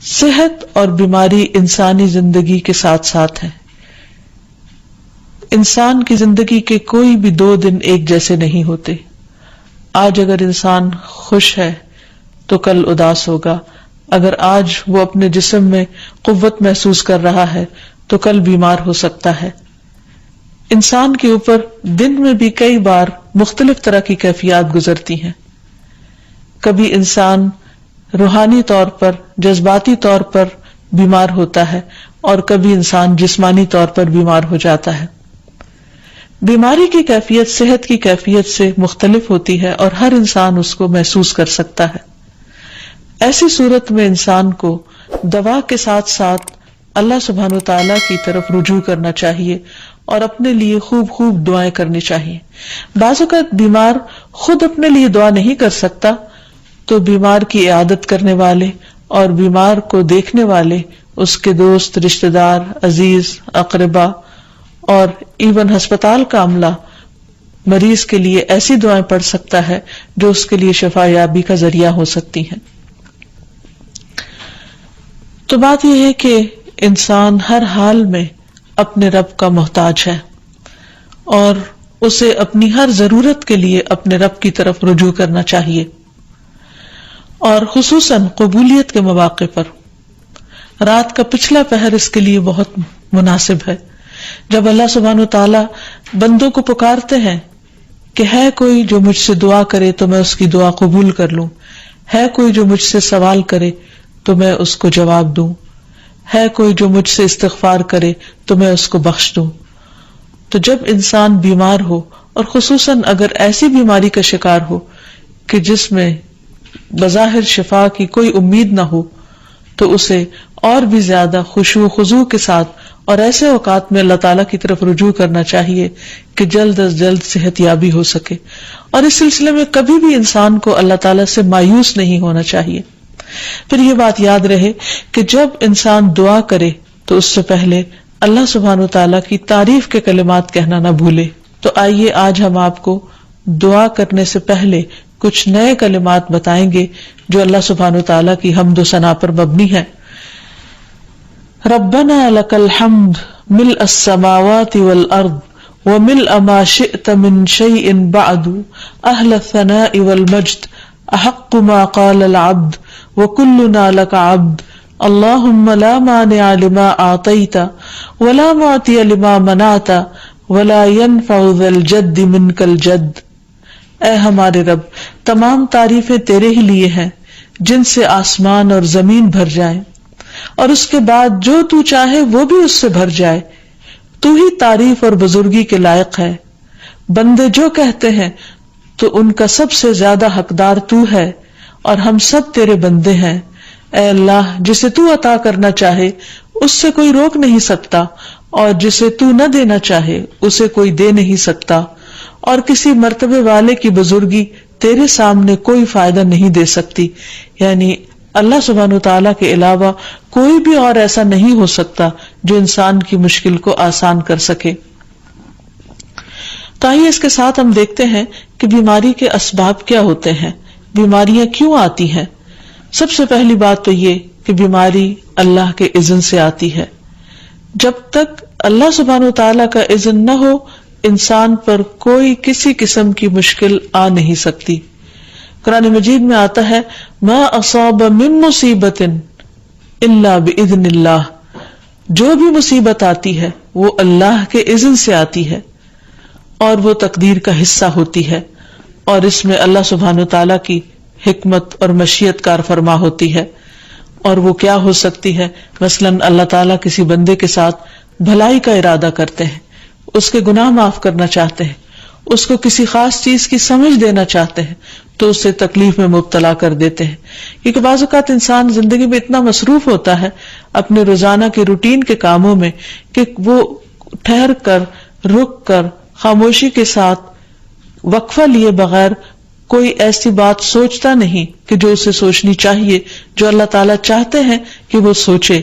صحت اور بیماری انسانی زندگی کے ساتھ ساتھ ہے. انسان کی زندگی کے کوئی بھی 2 دن ایک جیسے نہیں ہوتے. آج اگر انسان خوش ہے تو کل اداس ہوگا. اگر آج وہ اپنے جسم میں قوت محسوس کر رہا ہے تو کل بیمار ہو سکتا ہے. انسان کے اوپر دن میں بھی کئی بار مختلف طرح کی کیفیات گزرتی ہیں. کبھی انسان روحانی طور پر، جذباتی طور پر بیمار ہوتا ہے اور کبھی انسان جسمانی طور پر بیمار ہو جاتا ہے. بیماری کی کیفیت صحت کی کیفیت سے مختلف ہوتی ہے اور ہر انسان اس کو محسوس کر سکتا ہے. ایسی صورت میں انسان کو دوا کے ساتھ ساتھ اللہ سبحانہ وتعالی کی طرف رجوع کرنا چاہیے اور اپنے لیے خوب خوب دعائیں کرنی چاہیے. بعض اوقات بیمار خود اپنے لیے دعا نہیں کر سکتا تو بیمار کی عیادت کرنے والے اور بیمار کو دیکھنے والے، اس کے دوست، رشتہ دار، عزیز، اقربا اور ایون ہسپتال کا عملہ مریض کے لیے ایسی دعائیں پڑھ سکتا ہے جو اس کے لیے شفا یابی کا ذریعہ ہو سکتی ہیں. تو بات یہ ہے کہ انسان ہر حال میں اپنے رب کا محتاج ہے اور اسے اپنی ہر ضرورت کے لیے اپنے رب کی طرف رجوع کرنا چاہیے، اور خصوصاً قبولیت کے مواقع پر. رات کا پچھلا پہر اس کے لیے بہت مناسب ہے، جب اللہ سبحانہ وتعالی بندوں کو پکارتے ہیں کہ ہے کوئی جو مجھ سے دعا کرے تو میں اس کی دعا قبول کر لوں، ہے کوئی جو مجھ سے سوال کرے تو میں اس کو جواب دوں، ہے کوئی جو مجھ سے استغفار کرے تو میں اس کو بخش دوں. تو جب انسان بیمار ہو اور خصوصاً اگر ایسی بیماری کا شکار ہو کہ جس میں بظاہر شفا کی کوئی امید نہ ہو، تو اسے اور بھی زیادہ خشوع و خضوع کے ساتھ اور ایسے اوقات میں اللہ تعالیٰ کی طرف رجوع کرنا چاہیے کہ جلد از جلد صحت یابی ہو سکے. اور اس سلسلے میں کبھی بھی انسان کو اللہ تعالیٰ سے مایوس نہیں ہونا چاہیے. پھر یہ بات یاد رہے کہ جب انسان دعا کرے تو اس سے پہلے اللہ سبحانہ وتعالیٰ کی تعریف کے کلمات کہنا نہ بھولے. تو آئیے آج ہم آپ کو دعا کرنے سے پہلے کچھ نئے کلمات بتائیں گے جو اللہ سبحانہ وتعالیٰ کی حمد و ثنا پر مبنی ہے. ربنا لک الحمد ملء السماوات والارض وملء ما شئت من شيء بعد اهل الثناء والمجد احق ما قال العبد وكلنا لك عبد اللهم لا مانع لما اعطيت ولا معطي لما منعت ولا ينفع ذا الجد منك الجد. اے ہمارے رب، تمام تعریفیں تیرے ہی لیے ہیں جن سے آسمان اور زمین بھر جائیں، اور اس کے بعد جو تو چاہے وہ بھی اس سے بھر جائے. تو ہی تعریف اور بزرگی کے لائق ہے. بندے جو کہتے ہیں تو ان کا سب سے زیادہ حقدار تو ہے، اور ہم سب تیرے بندے ہیں. اے اللہ، جسے تو عطا کرنا چاہے اس سے کوئی روک نہیں سکتا، اور جسے تو نہ دینا چاہے اسے کوئی دے نہیں سکتا، اور کسی مرتبے والے کی بزرگی تیرے سامنے کوئی فائدہ نہیں دے سکتی. یعنی اللہ سبحانہ وتعالیٰ کے علاوہ کوئی بھی اور ایسا نہیں ہو سکتا جو انسان کی مشکل کو آسان کر سکے. تو آئیے اس کے ساتھ ہم دیکھتے ہیں کہ بیماری کے اسباب کیا ہوتے ہیں، بیماریاں کیوں آتی ہیں. سب سے پہلی بات تو یہ کہ بیماری اللہ کے اذن سے آتی ہے. جب تک اللہ سبحانہ وتعالیٰ کا اذن نہ ہو انسان پر کوئی کسی قسم کی مشکل آ نہیں سکتی. قرآن مجید میں آتا ہے ما اصاب من مصیبت الا باذن اللہ. جو بھی مصیبت آتی ہے وہ اللہ کے اذن سے آتی ہے اور وہ تقدیر کا حصہ ہوتی ہے، اور اس میں اللہ سبحانہ وتعالیٰ کی حکمت اور مشیت کار فرما ہوتی ہے. اور وہ کیا ہو سکتی ہے؟ مثلاً اللہ تعالیٰ کسی بندے کے ساتھ بھلائی کا ارادہ کرتے ہیں، اس کے گناہ معاف کرنا چاہتے ہیں، اس کو کسی خاص چیز کی سمجھ دینا چاہتے ہیں تو اسے تکلیف میں مبتلا کر دیتے ہیں. کیونکہ بعض اوقات انسان زندگی میں اتنا مصروف ہوتا ہے اپنے روزانہ کے روٹین کے کاموں میں کہ وہ ٹھہر کر، رک کر، خاموشی کے ساتھ وقفہ لیے بغیر کوئی ایسی بات سوچتا نہیں کہ جو اسے سوچنی چاہیے، جو اللہ تعالیٰ چاہتے ہیں کہ وہ سوچے.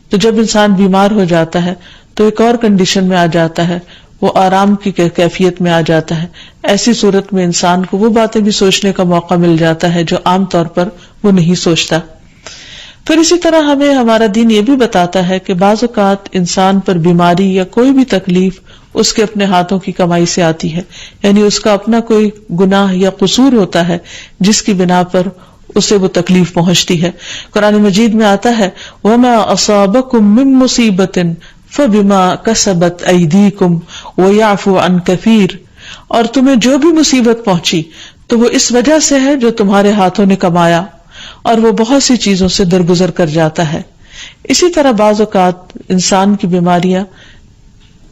تو جب انسان بیمار ہو جاتا ہے تو ایک اور کنڈیشن میں آ جاتا ہے، وہ آرام کی کیفیت میں آ جاتا ہے. ایسی صورت میں انسان کو وہ باتیں بھی سوچنے کا موقع مل جاتا ہے جو عام طور پر وہ نہیں سوچتا. پھر اسی طرح ہمیں ہمارا دین یہ بھی بتاتا ہے کہ بعض اوقات انسان پر بیماری یا کوئی بھی تکلیف اس کے اپنے ہاتھوں کی کمائی سے آتی ہے، یعنی اس کا اپنا کوئی گناہ یا قصور ہوتا ہے جس کی بنا پر اسے وہ تکلیف پہنچتی ہے۔ قرآن مجید میں آتا ہے وَمَا أَصَابَكُم مِّن مُّصِيبَةٍ فَبِمَا كَسَبَتْ أَيْدِيكُمْ وَيَعْفُو عَن كَثِيرٍ، اور تمہیں جو بھی مصیبت پہنچی تو وہ اس وجہ سے ہے جو تمہارے ہاتھوں نے کمایا، اور وہ بہت سی چیزوں سے درگزر کر جاتا ہے۔ اسی طرح بعض اوقات انسان کی بیماریاں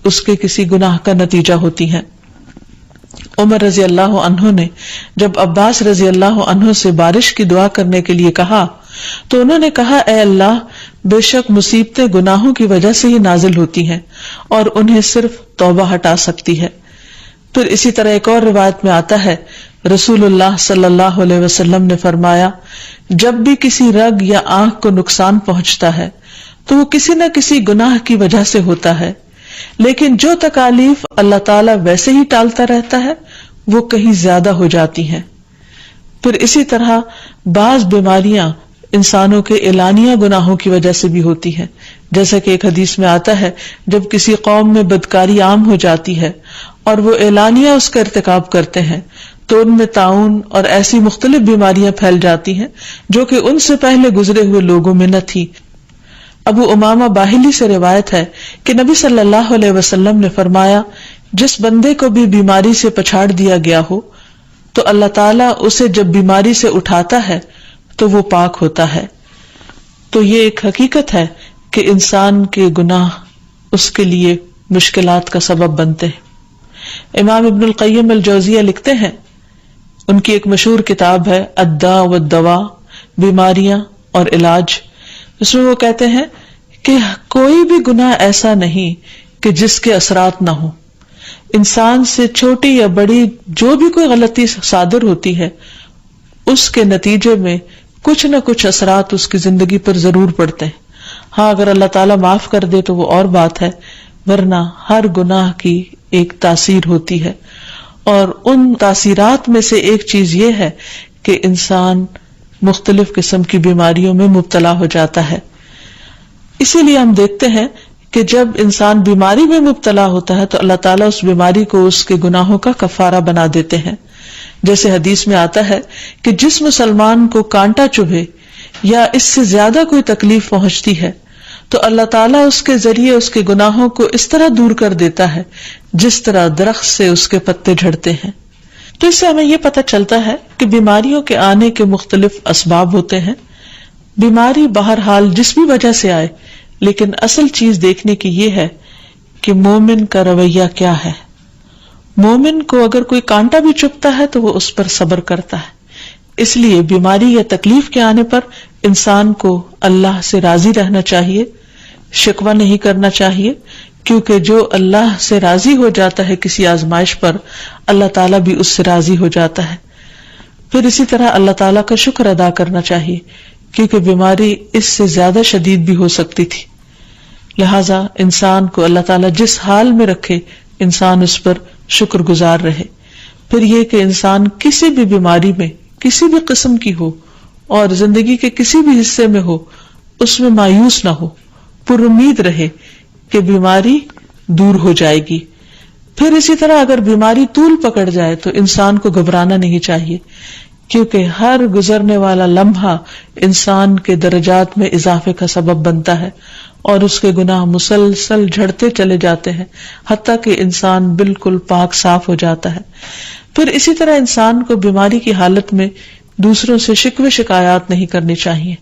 اس کے کسی گناہ کا نتیجہ ہوتی ہیں۔ عمر رضی اللہ عنہ نے جب عباس رضی اللہ عنہ سے بارش کی دعا کرنے کے لیے کہا تو انہوں نے کہا اے اللہ، بے شک مصیبتیں گناہوں کی وجہ سے ہی نازل ہوتی ہیں اور انہیں صرف توبہ ہٹا سکتی ہے۔ پھر اسی طرح ایک اور روایت میں آتا ہے رسول اللہ صلی اللہ علیہ وسلم نے فرمایا جب بھی کسی رگ یا آنکھ کو نقصان پہنچتا ہے تو وہ کسی نہ کسی گناہ کی وجہ سے ہوتا ہے، لیکن جو تکالیف اللہ تعالیٰ ویسے ہی ٹالتا رہتا ہے وہ کہیں زیادہ ہو جاتی ہیں۔ پھر اسی طرح بعض بیماریاں انسانوں کے اعلانیہ گناہوں کی وجہ سے بھی ہوتی ہیں، جیسا کہ ایک حدیث میں آتا ہے جب کسی قوم میں بدکاری عام ہو جاتی ہے اور وہ اعلانیہ اس کا ارتکاب کرتے ہیں تو ان میں طاعون اور ایسی مختلف بیماریاں پھیل جاتی ہیں جو کہ ان سے پہلے گزرے ہوئے لوگوں میں نہ تھی۔ ابو امامہ باہلی سے روایت ہے کہ نبی صلی اللہ علیہ وسلم نے فرمایا جس بندے کو بھی بیماری سے پچھاڑ دیا گیا ہو تو اللہ تعالیٰ اسے جب بیماری سے اٹھاتا ہے تو وہ پاک ہوتا ہے۔ تو یہ ایک حقیقت ہے کہ انسان کے گناہ اس کے لیے مشکلات کا سبب بنتے ہیں۔ امام ابن القیم الجوزیہ لکھتے ہیں، ان کی ایک مشہور کتاب ہے الداء والدواء، بیماریاں اور علاج، اس میں وہ کہتے ہیں کہ کوئی بھی گناہ ایسا نہیں کہ جس کے اثرات نہ ہوں۔ انسان سے چھوٹی یا بڑی جو بھی کوئی غلطی صادر ہوتی ہے اس کے نتیجے میں کچھ نہ کچھ اثرات اس کی زندگی پر ضرور پڑتے ہیں۔ ہاں اگر اللہ تعالیٰ معاف کر دے تو وہ اور بات ہے، ورنہ ہر گناہ کی ایک تاثیر ہوتی ہے، اور ان تاثیرات میں سے ایک چیز یہ ہے کہ انسان مختلف قسم کی بیماریوں میں مبتلا ہو جاتا ہے۔ اسی لیے ہم دیکھتے ہیں کہ جب انسان بیماری میں مبتلا ہوتا ہے تو اللہ تعالیٰ اس بیماری کو اس کے گناہوں کا کفارہ بنا دیتے ہیں۔ جیسے حدیث میں آتا ہے کہ جس مسلمان کو کانٹا چبھے یا اس سے زیادہ کوئی تکلیف پہنچتی ہے تو اللہ تعالیٰ اس کے ذریعے اس کے گناہوں کو اس طرح دور کر دیتا ہے جس طرح درخت سے اس کے پتے جھڑتے ہیں۔ تو اس سے ہمیں یہ پتہ چلتا ہے کہ بیماریوں کے آنے کے مختلف اسباب ہوتے ہیں۔ بیماری بہرحال جس بھی وجہ سے آئے، لیکن اصل چیز دیکھنے کی یہ ہے کہ مومن کا رویہ کیا ہے۔ مومن کو اگر کوئی کانٹا بھی چبھتا ہے تو وہ اس پر صبر کرتا ہے۔ اس لیے بیماری یا تکلیف کے آنے پر انسان کو اللہ سے راضی رہنا چاہیے، شکوہ نہیں کرنا چاہیے، کیونکہ جو اللہ سے راضی ہو جاتا ہے کسی آزمائش پر، اللہ تعالیٰ بھی اس سے راضی ہو جاتا ہے۔ پھر اسی طرح اللہ تعالیٰ کا شکر ادا کرنا چاہیے، کیونکہ بیماری اس سے زیادہ شدید بھی ہو سکتی تھی۔ لہذا انسان کو اللہ تعالیٰ جس حال میں رکھے انسان اس پر شکر گزار رہے۔ پھر یہ کہ انسان کسی بھی بیماری میں کسی بھی قسم کی ہو اور زندگی کے کسی بھی حصے میں ہو اس میں مایوس نہ ہو، پر امید رہے کہ بیماری دور ہو جائے گی۔ پھر اسی طرح اگر بیماری طول پکڑ جائے تو انسان کو گھبرانا نہیں چاہیے، کیونکہ ہر گزرنے والا لمحہ انسان کے درجات میں اضافے کا سبب بنتا ہے اور اس کے گناہ مسلسل جھڑتے چلے جاتے ہیں حتیٰ کہ انسان بالکل پاک صاف ہو جاتا ہے۔ پھر اسی طرح انسان کو بیماری کی حالت میں دوسروں سے شکوے شکایات نہیں کرنی چاہیے،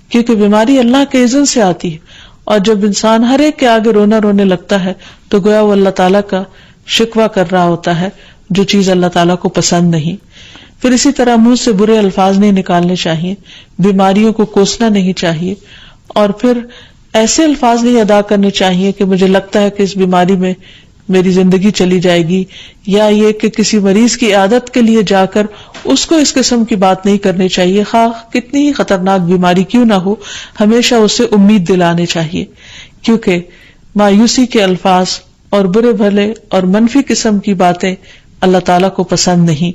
کیونکہ بیماری اللہ کے اذن سے آتی ہے، اور جب انسان ہر ایک کے آگے رونے لگتا ہے تو گویا وہ اللہ تعالیٰ کا شکوہ کر رہا ہوتا ہے، جو چیز اللہ تعالیٰ کو پسند نہیں۔ پھر اسی طرح منہ سے برے الفاظ نہیں نکالنے چاہیے، بیماریوں کو کوسنا نہیں چاہیے، اور پھر ایسے الفاظ نہیں ادا کرنے چاہیے کہ مجھے لگتا ہے کہ اس بیماری میں میری زندگی چلی جائے گی، یا یہ کہ کسی مریض کی عادت کے لیے جا کر اس کو اس قسم کی بات نہیں کرنی چاہیے، خواہ کتنی ہی خطرناک بیماری کیوں نہ ہو، ہمیشہ اسے امید دلانے چاہیے، کیونکہ مایوسی کے الفاظ اور برے بھلے اور منفی قسم کی باتیں اللہ تعالیٰ کو پسند نہیں،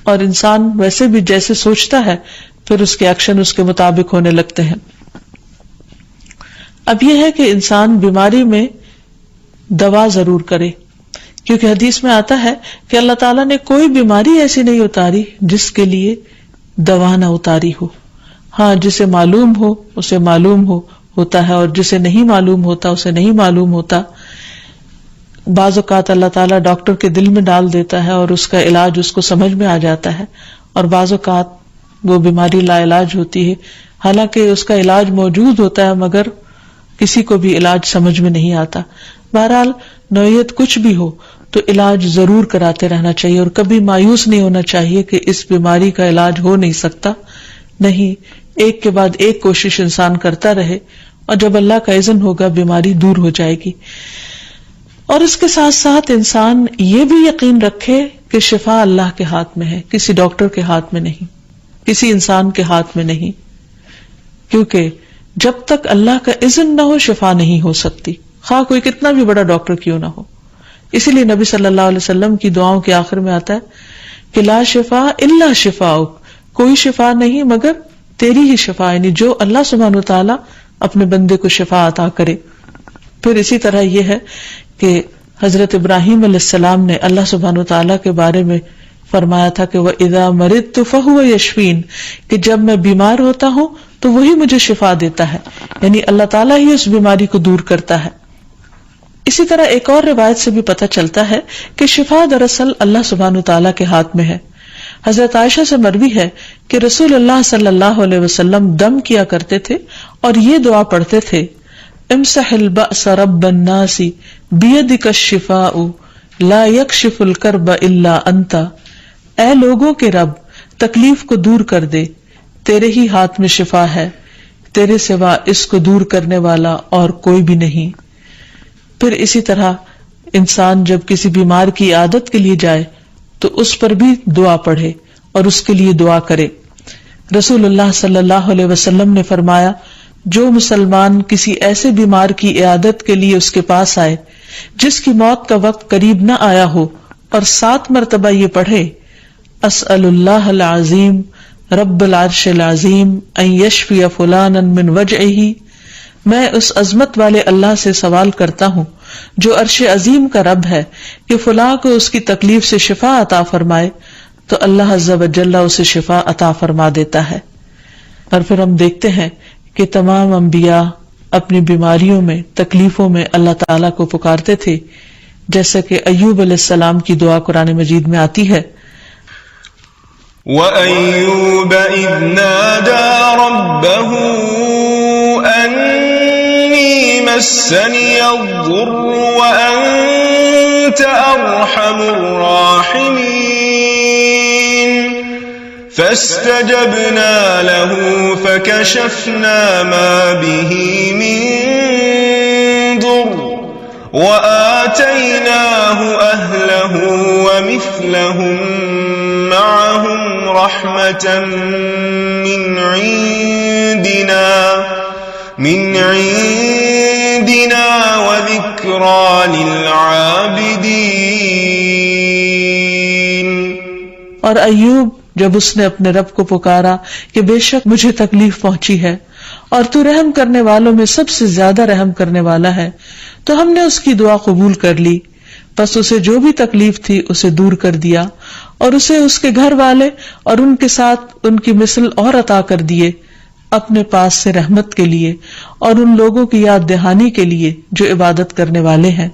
اور انسان ویسے بھی جیسے سوچتا ہے پھر اس کے ایکشن اس کے مطابق ہونے لگتے ہیں۔ اب یہ ہے کہ انسان بیماری میں دوا ضرور کرے، کیونکہ حدیث میں آتا ہے کہ اللہ تعالیٰ نے کوئی بیماری ایسی نہیں اتاری جس کے لیے دوا نہ اتاری ہو. ہاں جسے معلوم ہو اسے معلوم ہوتا ہے، اور جسے نہیں معلوم ہوتا اسے نہیں معلوم ہوتا. بعض اوقات اللہ تعالیٰ ڈاکٹر کے دل میں ڈال دیتا ہے اور اس کا علاج اس کو سمجھ میں آ جاتا ہے، اور بعض اوقات وہ بیماری لا علاج ہوتی ہے، حالانکہ اس کا علاج موجود ہوتا ہے مگر کسی کو بھی علاج سمجھ میں نہیں آتا. بہرحال نوعیت کچھ بھی ہو تو علاج ضرور کراتے رہنا چاہیے، اور کبھی مایوس نہیں ہونا چاہیے کہ اس بیماری کا علاج ہو نہیں سکتا. نہیں، ایک کے بعد ایک کوشش انسان کرتا رہے، اور جب اللہ کا اذن ہوگا بیماری دور ہو جائے گی. اور اس کے ساتھ ساتھ انسان یہ بھی یقین رکھے کہ شفا اللہ کے ہاتھ میں ہے، کسی ڈاکٹر کے ہاتھ میں نہیں، کسی انسان کے ہاتھ میں نہیں، کیونکہ جب تک اللہ کا اذن نہ ہو شفا نہیں ہو سکتی، خواہ کوئی کتنا بھی بڑا ڈاکٹر کیوں نہ ہو. اسی لیے نبی صلی اللہ علیہ وسلم کی دعاؤں کے آخر میں آتا ہے کہ لا شفا الا شفاؤک، کوئی شفا نہیں مگر تیری ہی شفا، یعنی جو اللہ سبحانہ وتعالی اپنے بندے کو شفا عطا کرے. پھر اسی طرح یہ ہے کہ حضرت ابراہیم علیہ السلام نے اللہ سبحانہ وتعالی کے بارے میں فرمایا تھا کہ وَإِذَا مَرِضْتُ فَهُوَ يَشْفِينِ، کہ جب میں بیمار ہوتا ہوں تو وہی مجھے شفا دیتا ہے، یعنی اللہ تعالیٰ ہی اس بیماری کو دور کرتا ہے. اسی طرح ایک اور روایت سے بھی پتہ چلتا ہے کہ شفا دراصل اللہ سبحانہ وتعالی کے ہاتھ میں ہے. حضرت عائشہ سے مروی ہے کہ رسول اللہ صلی اللہ علیہ وسلم دم کیا کرتے تھے اور یہ دعا پڑھتے تھے امسح البأس رب الناس بیدک الشفاء لا یکشف الکرب الا انت، اے لوگوں کے رب تکلیف کو دور کر دے، تیرے ہی ہاتھ میں شفا ہے، تیرے سوا اس کو دور کرنے والا اور کوئی بھی نہیں. پھر اسی طرح انسان جب کسی بیمار کی عادت کے لیے جائے تو اس پر بھی دعا پڑھے اور اس کے لیے دعا کرے. رسول اللہ صلی اللہ علیہ وسلم نے فرمایا جو مسلمان کسی ایسے بیمار کی عیادت کے لیے اس کے پاس آئے جس کی موت کا وقت قریب نہ آیا ہو اور 7 مرتبہ یہ پڑھے اسأل اللہ العظیم رب العرش العظیم ان یشفی فلانا من وجعہ، میں اس عظمت والے اللہ سے سوال کرتا ہوں جو عرش عظیم کا رب ہے کہ فلاں کو اس کی تکلیف سے شفا عطا فرمائے، تو اللہ عز و جل اسے شفا عطا فرما دیتا ہے. اور پھر ہم دیکھتے ہیں کہ تمام انبیاء اپنی بیماریوں میں تکلیفوں میں اللہ تعالیٰ کو پکارتے تھے، جیسا کہ ایوب علیہ السلام کی دعا قرآن مجید میں آتی ہے وَأَيُّوبَ إِذْ نَادَى رَبَّهُ أَنِّي مَسَّنِيَ الضُّرُّ وَأَنْتَ أَرْحَمُ الرَّاحِمِينَ فَاسْتَجَبْنَا لَهُ فَكَشَفْنَا مَا بِهِ مِنْ ضُرٍّ وَآتَيْنَاهُ أَهْلَهُ وَمِثْلَهُمْ مَعَهُمْ رَحْمَةً مِنْ عِنْدِنَا وَذِكْرَى لِلْعَابِدِينَ. اور ایوب جب اس نے اپنے رب کو پکارا کہ بے شک مجھے تکلیف پہنچی ہے اور تو رحم کرنے والوں میں سب سے زیادہ رحم کرنے والا ہے، تو ہم نے اس کی دعا قبول کر لی، پس اسے جو بھی تکلیف تھی اسے دور کر دیا اور اسے اس کے گھر والے اور ان کے ساتھ ان کی مثل اور عطا کر دیے اپنے پاس سے رحمت کے لیے اور ان لوگوں کی یاد دہانی کے لیے جو عبادت کرنے والے ہیں.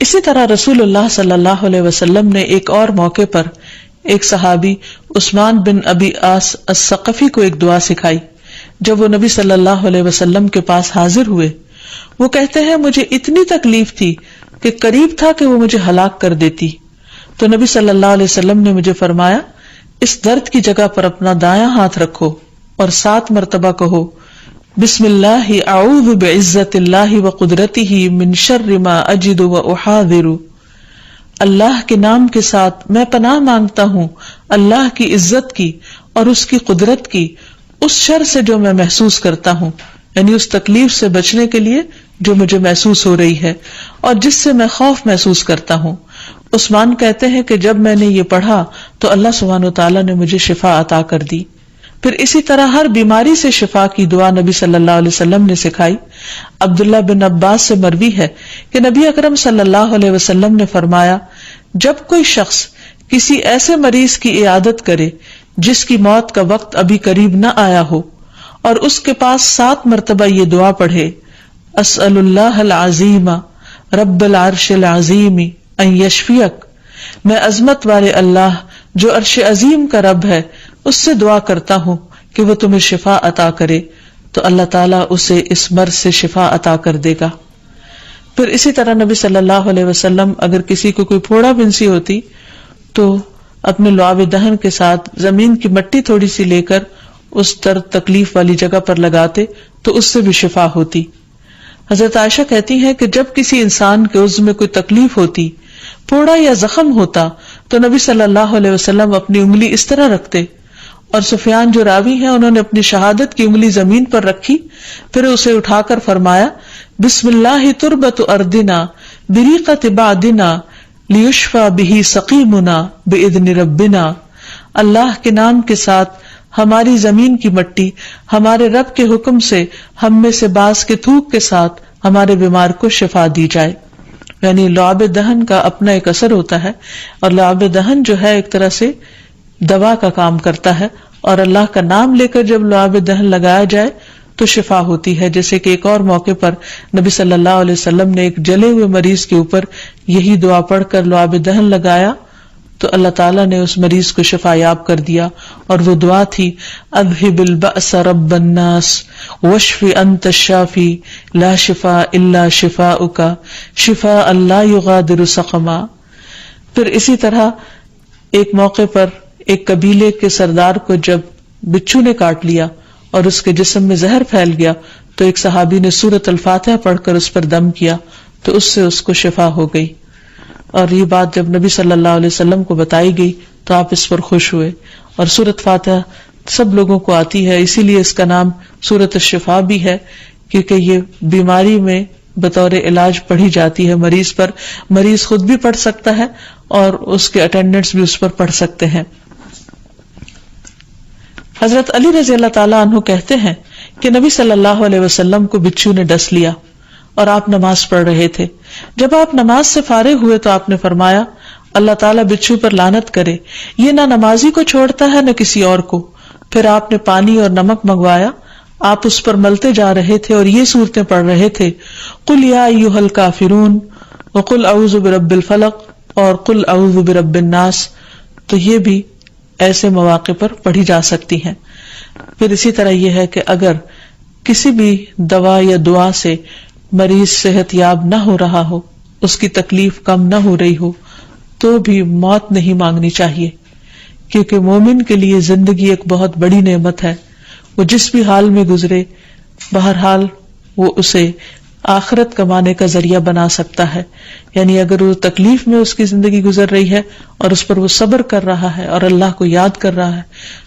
اسی طرح رسول اللہ صلی اللہ علیہ وسلم نے ایک اور موقع پر ایک صحابی عثمان بن ابی آس الثقفی کو ایک دعا سکھائی. جب وہ نبی صلی اللہ علیہ وسلم کے پاس حاضر ہوئے، وہ کہتے ہیں مجھے اتنی تکلیف تھی کہ قریب تھا کہ وہ مجھے ہلاک کر دیتی، تو نبی صلی اللہ علیہ وسلم نے مجھے فرمایا اس درد کی جگہ پر اپنا دایاں ہاتھ رکھو اور 7 مرتبہ کہو بسم اللہ اعوذ بعزت اللہ وقدرتہ من شر ما اجد واحاذر، اللہ کے نام کے ساتھ میں پناہ مانگتا ہوں اللہ کی عزت کی اور اس کی قدرت کی اس شر سے جو میں محسوس کرتا ہوں، یعنی اس تکلیف سے بچنے کے لیے جو مجھے محسوس ہو رہی ہے اور جس سے میں خوف محسوس کرتا ہوں. عثمان کہتے ہیں کہ جب میں نے یہ پڑھا تو اللہ سبحانہ وتعالیٰ نے مجھے شفا عطا کر دی. پھر اسی طرح ہر بیماری سے شفا کی دعا نبی صلی اللہ علیہ وسلم نے سکھائی. عبداللہ بن عباس سے مروی ہے کہ نبی اکرم صلی اللہ علیہ وسلم نے فرمایا، جب کوئی شخص کسی ایسے مریض کی عیادت کرے جس کی موت کا وقت ابھی قریب نہ آیا ہو اور اس کے پاس 7 مرتبہ یہ دعا پڑھے، اسأل اللہ العظیم رب العرش العظیم ان یشفیک، میں عظمت والے اللہ جو عرش عظیم کا رب ہے اس سے دعا کرتا ہوں کہ وہ تمہیں شفا عطا کرے، تو اللہ تعالیٰ اسے اس مرض سے شفا عطا کر دے گا. پھر اسی طرح نبی صلی اللہ علیہ وسلم اگر کسی کو کوئی پھوڑا بنسی ہوتی تو اپنے لعاب دہن کے ساتھ زمین کی مٹی تھوڑی سی لے کر اس درد تکلیف والی جگہ پر لگاتے تو اس سے بھی شفا ہوتی. حضرت عائشہ کہتی ہیں کہ جب کسی انسان کے عضو میں کوئی تکلیف ہوتی، پھوڑا یا زخم ہوتا، تو نبی صلی اللہ علیہ وسلم اپنی انگلی اس طرح رکھتے، اور سفیان جو راوی ہیں انہوں نے اپنی شہادت کی انگلی زمین پر رکھی، پھر اسے اٹھا کر فرمایا، بسم اللہ تربت اردنا بریقت بعدنا لیشفى به سقیمنا باذن ربنا، اللہ کے نام کے ساتھ ہماری زمین کی مٹی ہمارے رب کے حکم سے ہم میں سے بعض کے تھوک کے ساتھ ہمارے بیمار کو شفا دی جائے. یعنی لعاب دہن کا اپنا ایک اثر ہوتا ہے، اور لعاب دہن جو ہے ایک طرح سے دوا کا کام کرتا ہے، اور اللہ کا نام لے کر جب لعاب دہن لگایا جائے تو شفا ہوتی ہے. جیسے کہ ایک اور موقع پر نبی صلی اللہ علیہ وسلم نے ایک جلے ہوئے مریض کے اوپر یہی دعا پڑھ کر لعاب دہن لگایا تو اللہ تعالیٰ نے اس مریض کو شفا یاب کر دیا، اور وہ دعا تھی، اذهب البأس رب الناس واشف انت الشافی لا شفاء الا شفاؤک شفاء لا یغادر سقما. پھر اسی طرح ایک موقع پر ایک قبیلے کے سردار کو جب بچھو نے کاٹ لیا اور اس کے جسم میں زہر پھیل گیا تو ایک صحابی نے سورۃ الفاتحہ پڑھ کر اس پر دم کیا تو اس سے اس کو شفا ہو گئی. اور یہ بات جب نبی صلی اللہ علیہ وسلم کو بتائی گئی تو آپ اس پر خوش ہوئے. اور سورۃ فاتحہ سب لوگوں کو آتی ہے، اسی لیے اس کا نام سورۃ الشفا بھی ہے، کیونکہ یہ بیماری میں بطور علاج پڑھی جاتی ہے مریض پر. مریض خود بھی پڑھ سکتا ہے اور اس کے اٹینڈنٹس بھی اس پر پڑھ سکتے ہیں. حضرت علی رضی اللہ تعالیٰ عنہ کہتے ہیں کہ نبی صلی اللہ علیہ وسلم کو بچھو نے ڈس لیا اور آپ نماز پڑھ رہے تھے. جب آپ نماز سے فارغ ہوئے تو آپ نے فرمایا، اللہ تعالیٰ بچھو پر لعنت کرے، یہ نہ نمازی کو چھوڑتا ہے نہ کسی اور کو. پھر آپ نے پانی اور نمک منگوایا، آپ اس پر ملتے جا رہے تھے اور یہ صورتیں پڑھ رہے تھے، قل یا ایھا الکافرون وقل اعوذ برب الفلق اور قل اعوذ برب الناس. تو یہ بھی ایسے مواقع پر پڑھی جا سکتی ہیں. پھر اسی طرح یہ ہے کہ اگر کسی بھی دوا یا دعا سے مریض صحت یاب نہ ہو رہا ہو، اس کی تکلیف کم نہ ہو رہی ہو، تو بھی موت نہیں مانگنی چاہیے، کیونکہ مومن کے لیے زندگی ایک بہت بڑی نعمت ہے. وہ جس بھی حال میں گزرے، بہرحال وہ اسے آخرت کمانے کا ذریعہ بنا سکتا ہے. یعنی اگر وہ تکلیف میں اس کی زندگی گزر رہی ہے اور اس پر وہ صبر کر رہا ہے اور اللہ کو یاد کر رہا ہے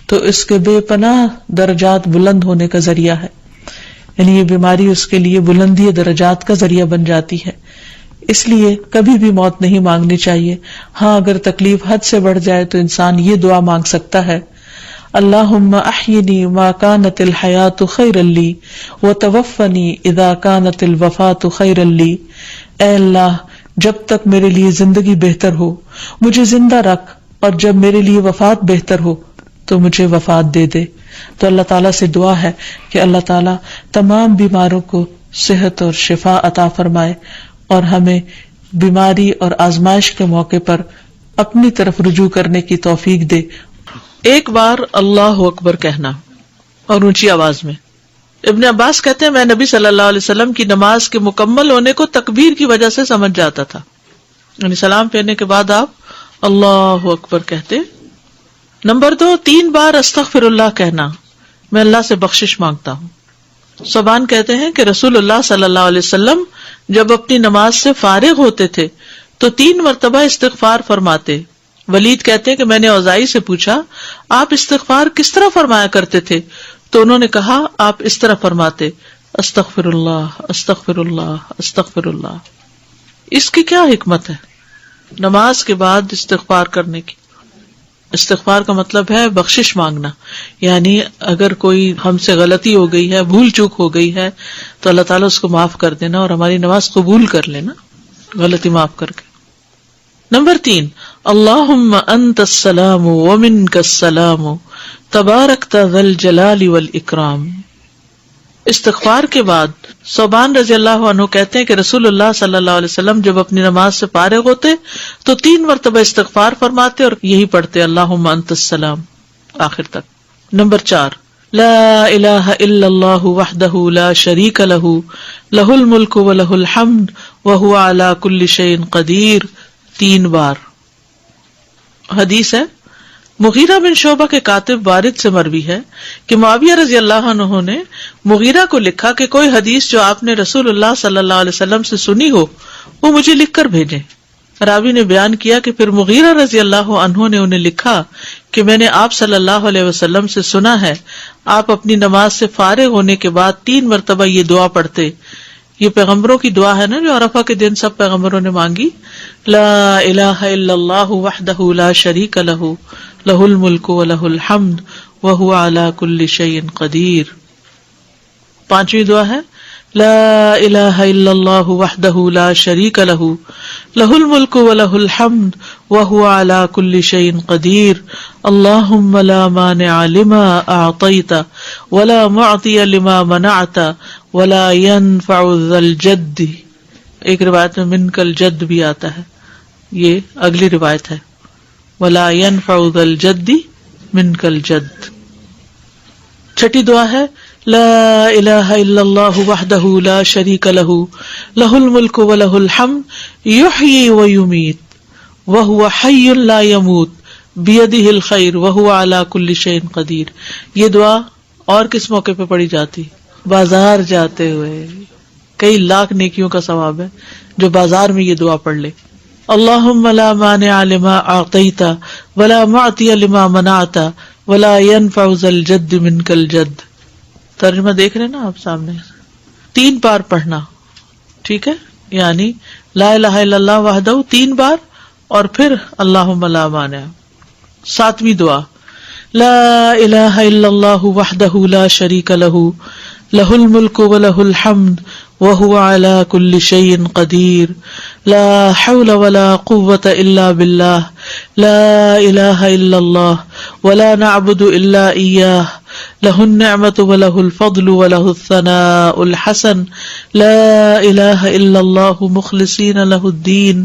تو اس کے بے پناہ درجات بلند ہونے کا ذریعہ ہے. یعنی یہ بیماری اس کے لیے بلندی درجات کا ذریعہ بن جاتی ہے. اس لیے کبھی بھی موت نہیں مانگنی چاہیے. ہاں اگر تکلیف حد سے بڑھ جائے تو انسان یہ دعا مانگ سکتا ہے، اللہم احینی ما کانت الحیات خیرا لی وتوفنی اذا کانت الوفات خیرا لی. اے اللہ، جب تک میرے لیے زندگی بہتر ہو مجھے زندہ رکھ، اور جب میرے لیے وفات بہتر ہو تو مجھے وفات دے دے. تو اللہ تعالیٰ سے دعا ہے کہ اللہ تعالیٰ تمام بیماروں کو صحت اور شفا عطا فرمائے اور ہمیں بیماری اور آزمائش کے موقع پر اپنی طرف رجوع کرنے کی توفیق دے. ایک بار اللہ اکبر کہنا اور اونچی آواز میں. ابن عباس کہتے ہیں میں نبی صلی اللہ علیہ وسلم کی نماز کے مکمل ہونے کو تکبیر کی وجہ سے سمجھ جاتا تھا. یعنی سلام پھیرنے کے بعد آپ اللہ اکبر کہتے. نمبر 2، 3 بار استغفر اللہ کہنا، میں اللہ سے بخشش مانگتا ہوں. صبان کہتے ہیں کہ رسول اللہ صلی اللہ علیہ وسلم جب اپنی نماز سے فارغ ہوتے تھے تو 3 مرتبہ استغفار فرماتے. ولید کہتے ہیں کہ میں نے اوزائی سے پوچھا آپ استغفار کس طرح فرمایا کرتے تھے، تو انہوں نے کہا آپ اس طرح فرماتے، استغفر اللہ استغفر اللہ استغفر اللہ. اس کی کیا حکمت ہے نماز کے بعد استغفار کرنے کی؟ استغفار کا مطلب ہے بخشش مانگنا، یعنی اگر کوئی ہم سے غلطی ہو گئی ہے، بھول چوک ہو گئی ہے تو اللہ تعالیٰ اس کو معاف کر دینا اور ہماری نماز قبول کر لینا غلطی معاف کر کے۔ نمبر 3، اللہم انت السلام ومنک السلام تبارکت ذی الجلال والاکرام۔ استغفار کے بعد ثوبان رضی اللہ عنہ کہتے ہیں کہ رسول اللہ صلی اللہ علیہ وسلم جب اپنی نماز سے فارغ ہوتے تو 3 مرتبہ استغفار فرماتے اور یہی پڑھتے اللہم انت السلام آخر تک۔ نمبر 4، لا الہ الا اللہ وحدہ لا شریک لہ لہ الملک ولہ الحمد وہو علی کل شیء قدیر، 3 بار۔ حدیث ہے مغیرہ بن شعبہ کے کاتب وارد سے مروی ہے کہ معاویہ رضی اللہ عنہ نے مغیرہ کو لکھا کہ کوئی حدیث جو آپ نے رسول اللہ صلی اللہ علیہ وسلم سے سنی ہو وہ مجھے لکھ کر بھیجیں۔ راوی نے بیان کیا کہ پھر مغیرہ رضی اللہ عنہ نے انہیں لکھا کہ میں نے آپ صلی اللہ علیہ وسلم سے سنا ہے آپ اپنی نماز سے فارغ ہونے کے بعد 3 مرتبہ یہ دعا پڑھتے۔ یہ پیغمبروں کی دعا ہے نا جو عرفہ کے دن سب پیغمبروں نے مانگی، لا الہ الا اللہ وحدہ لا شریک لہ لہ الملک ولہ الحمد وہو علی کل شیء قدیر۔ 5ویں دعا ہے لا الہ الا اللہ وحدہ لا شریک لہ لہ الملک ولہ الحمد وہو علی کل شیء قدیر، اللہم لا مانع لما اعطیت ولا معطی لما منعت ولا ينفع ذا الجد۔ ایک روایت میں منک الجد بھی آتا ہے، یہ اگلی روایت ہے، ولا ينفع ذا الجد منک الجد۔ 6ٹھی دعا ہے لا الہ الا اللہ وحدہ لا شریک لہ لہ الملک ولہ الحمد یحیی ویمیت وہو حی لا یموت بیدہ الخیر وہو علی کل شیء قدیر۔ یہ دعا اور کس موقع پہ پڑھی جاتی؟ بازار جاتے ہوئے، کئی لاکھ نیکیوں کا ثواب ہے جو بازار میں یہ دعا پڑھ لے۔ اللہم لا مانع لما اعطیت ولا معطی لما منعت ولا ينفع ذا الجد منک الجد۔ ترجمہ دیکھ رہے نا آپ سامنے، 3 بار پڑھنا، ٹھیک ہے، یعنی لا الہ الا اللہ وحدہ 3 بار اور پھر اللہم لا مانع۔ 7ویں دعا لا الہ الا اللہ وحدہ لا شریک لہ لہ الملک ولہ الحمد وہو علی کل شیء قدیر، لا حول ولا قوة الا باللہ، لا الہ الا اللہ ولا نعبد الا ایاہ، لہ النعمۃ ولہ الفضل ولہ الثناء الحسن، لا الہ الا اللہ مخلصین لہ الدین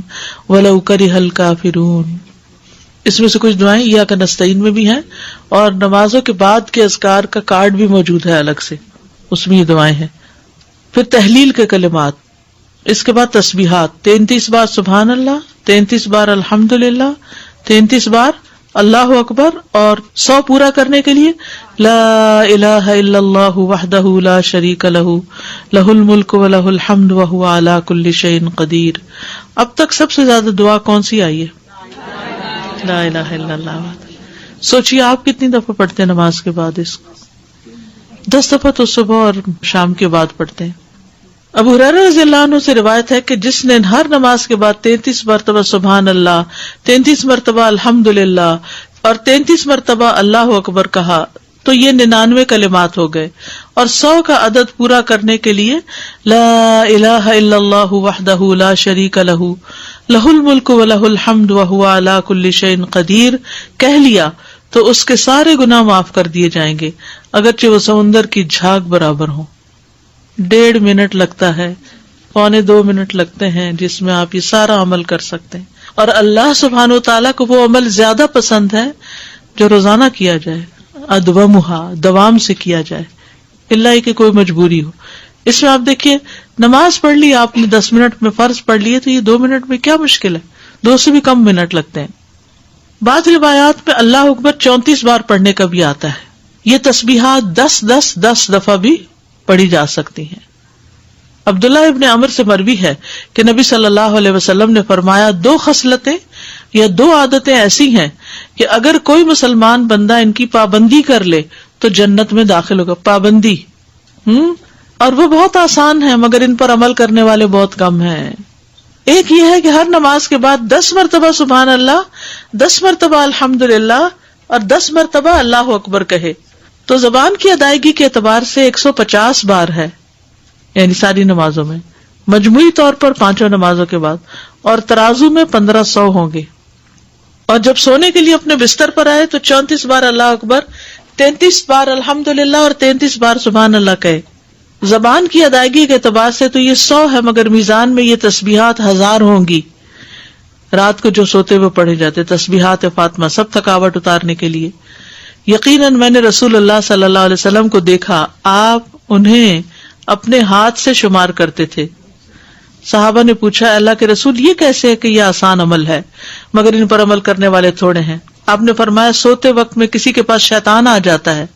ولو کرہ الکافرون۔ اس میں سے کچھ دعائیں ایاک نستعین میں بھی ہیں اور نمازوں کے بعد کے اذکار کا کارڈ بھی موجود ہے الگ سے، اس میں یہ دعائیں ہیں۔ پھر تحلیل کے کلمات، اس کے بعد تسبیحات، 33 بار سبحان اللہ، 33 بار الحمدللہ، 33 بار اللہ اکبر، اور 100 پورا کرنے کے لیے لا الہ الا اللہ وحدہ لا شریک لہ لہ الملک ولہ الحمد وہو علی کل شیء قدیر۔ اب تک سب سے زیادہ دعا کون سی آئی ہے؟ لا الہ الا اللہ۔ سوچیے آپ کتنی دفعہ پڑھتے ہیں نماز کے بعد اس کو؟ 10 دفعہ تو صبح اور شام کے بعد پڑھتے ہیں۔ ابو ہریرہ رضی اللہ عنہ سے روایت ہے کہ جس نے ہر نماز کے بعد 33 مرتبہ سبحان اللہ، 33 مرتبہ الحمدللہ اور 33 مرتبہ اللہ اکبر کہا تو یہ 99 کلمات ہو گئے، اور 100 کا عدد پورا کرنے کے لیے لا الہ الا اللہ وحدہ لا شریک لہ لہ الملک ولہ الحمد وہو علی کل شیء قدیر کہہ لیا تو اس کے سارے گناہ معاف کر دیے جائیں گے، اگرچہ وہ سمندر کی جھاگ برابر ہوں۔ 1.5 منٹ لگتا ہے، 1.25 منٹ لگتے ہیں جس میں آپ یہ سارا عمل کر سکتے ہیں، اور اللہ سبحانہ وتعالیٰ کو وہ عمل زیادہ پسند ہے جو روزانہ کیا جائے، ادومہا، دوام سے کیا جائے، اللہ کہ کوئی مجبوری ہو۔ اس میں آپ دیکھیے نماز پڑھ لی آپ نے 10 منٹ میں، فرض پڑھ لیے تو یہ 2 منٹ میں کیا مشکل ہے، 2 سے بھی کم منٹ لگتے ہیں۔ بعض روایات میں اللہ اکبر 34 بار پڑھنے کا بھی آتا ہے۔ یہ تسبیحات 10 دفعہ بھی پڑھی جا سکتی ہیں۔ عبداللہ ابن عمر سے مروی ہے کہ نبی صلی اللہ علیہ وسلم نے فرمایا 2 خصلتیں یا 2 عادتیں ایسی ہیں کہ اگر کوئی مسلمان بندہ ان کی پابندی کر لے تو جنت میں داخل ہوگا۔ پابندی اور وہ بہت آسان ہے مگر ان پر عمل کرنے والے بہت کم ہیں۔ ایک یہ ہے کہ ہر نماز کے بعد 10 مرتبہ سبحان اللہ، 10 مرتبہ الحمدللہ، اور 10 مرتبہ اللہ اکبر کہے تو زبان کی ادائیگی کے اعتبار سے 150 بار ہے، یعنی ساری نمازوں میں، مجموعی طور پر 5 نمازوں کے بعد، اور ترازو میں 1500 ہوں گے. اور جب سونے کے لیے اپنے بستر پر آئے تو 34 بار اللہ اکبر، 33 بار الحمدللہ اور 33 بار سبحان اللہ کہے. زبان کی ادائیگی کے اعتبار سے تو یہ 100 ہے، مگر میزان میں یہ تسبیحات 1000 ہوں گی. رات کو جو سوتے ہوئے پڑھے جاتے تسبیحات فاطمہ، سب تھکاوٹ اتارنے کے لیے. یقیناً میں نے رسول اللہ صلی اللہ علیہ وسلم کو دیکھا، آپ انہیں اپنے ہاتھ سے شمار کرتے تھے. صحابہ نے پوچھا، اللہ کے رسول یہ کیسے ہے کہ یہ آسان عمل ہے مگر ان پر عمل کرنے والے تھوڑے ہیں؟ آپ نے فرمایا، سوتے وقت میں کسی کے پاس شیطان آ جاتا ہے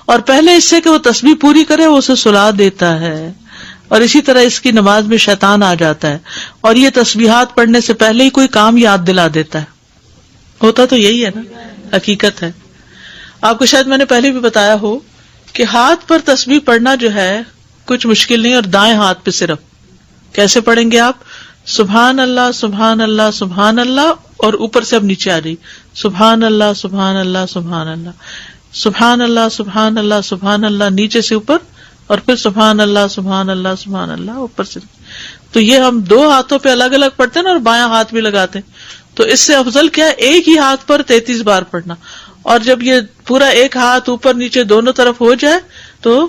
اور پہلے اس سے کہ وہ تسبیح پوری کرے وہ اسے سلا دیتا ہے، اور اسی طرح اس کی نماز میں شیطان آ جاتا ہے اور یہ تسبیحات پڑھنے سے پہلے ہی کوئی کام یاد دلا دیتا ہے. ہوتا تو یہی ہے نا، حقیقت ہے. آپ کو شاید میں نے پہلے بھی بتایا ہو کہ ہاتھ پر تسبیح پڑھنا جو ہے کچھ مشکل نہیں، اور دائیں ہاتھ پہ صرف کیسے پڑھیں گے آپ؟ سبحان اللہ سبحان اللہ سبحان اللہ، اور اوپر سے اب نیچے آ جائیے، سبحان اللہ سبحان اللہ سبحان اللہ سبحان اللہ سبحان اللہ سبحان اللہ، نیچے سے اوپر، اور پھر سبحان اللہ سبحان اللہ سبحان اللہ اوپر سے. تو یہ ہم 2 ہاتھوں پہ الگ الگ پڑھتے ہیں نا، اور بایاں ہاتھ بھی لگاتے ہیں. تو اس سے افضل کیا ہے؟ ایک ہی ہاتھ پر 33 بار پڑھنا، اور جب یہ پورا ایک ہاتھ اوپر نیچے دونوں طرف ہو جائے تو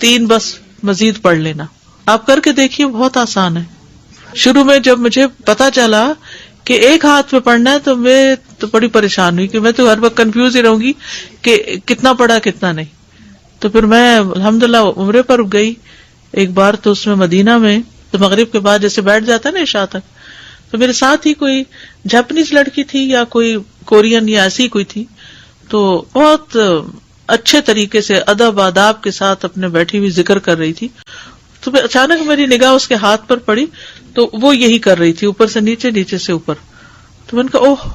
3 بس مزید پڑھ لینا. آپ کر کے دیکھیے، بہت آسان ہے. شروع میں جب مجھے پتا چلا کہ ایک ہاتھ پہ پڑھنا ہے تو میں تو بڑی پریشان ہوئی کہ میں تو ہر وقت کنفیوز ہی رہوں گی کہ کتنا پڑھا کتنا نہیں. تو پھر میں الحمدللہ عمرے پر گئی ایک بار، تو اس میں مدینہ میں تو مغرب کے بعد جیسے بیٹھ جاتا ہے نا عشاء تک، تو میرے ساتھ ہی کوئی جاپنیز لڑکی تھی یا کوئی کورین یا ایسی کوئی تھی، تو بہت اچھے طریقے سے ادب آداب کے ساتھ اپنے بیٹھی ہوئی ذکر کر رہی تھی. تو اچانک میری نگاہ اس کے ہاتھ پر پڑی تو وہ یہی کر رہی تھی، اوپر سے نیچے نیچے سے اوپر. تو میں نے کہا اوہ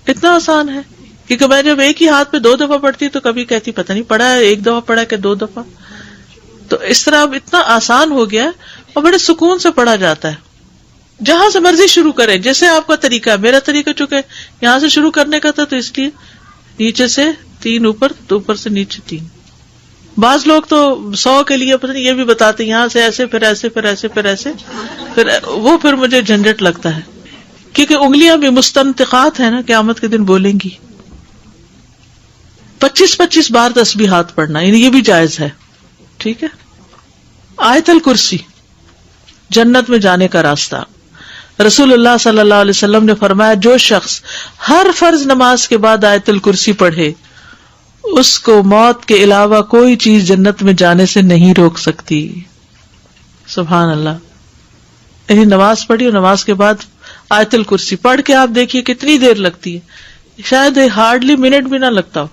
اتنا آسان ہے، کیونکہ میں جب ایک ہی ہاتھ پہ 2 دفعہ پڑھتی تو کبھی کہتی پتہ نہیں پڑھا ہے 1 دفعہ پڑھا کہ 2 دفعہ. تو اس طرح اب اتنا آسان ہو گیا اور بڑے سکون سے پڑھا جاتا ہے. جہاں سے مرضی شروع کریں، جیسے آپ کا طریقہ ہے. میرا طریقہ چونکہ یہاں سے شروع کرنے کا تھا تو اس لیے نیچے سے 3 اوپر، تو اوپر سے نیچے 3. بعض لوگ تو 100 کے لیے پتہ نہیں یہ بھی بتاتے یہاں سے ایسے پھر ایسے پھر ایسے پھر ایسے، پھر مجھے جھنجٹ لگتا ہے، کیونکہ انگلیاں بھی مستنطقات ہیں نا، قیامت کے دن بولیں گی. 25 بار تسبیحات پڑھنا، یعنی یہ بھی جائز ہے. ٹھیک ہے. آیت الکرسی، جنت میں جانے کا راستہ. رسول اللہ صلی اللہ علیہ وسلم نے فرمایا، جو شخص ہر فرض نماز کے بعد آیت الکرسی پڑھے اس کو موت کے علاوہ کوئی چیز جنت میں جانے سے نہیں روک سکتی. سبحان اللہ. یعنی نماز پڑھی اور نماز کے بعد آیت الکرسی پڑھ کے آپ دیکھیے کتنی دیر لگتی ہے، شاید ہارڈلی منٹ بھی نہ لگتا ہو،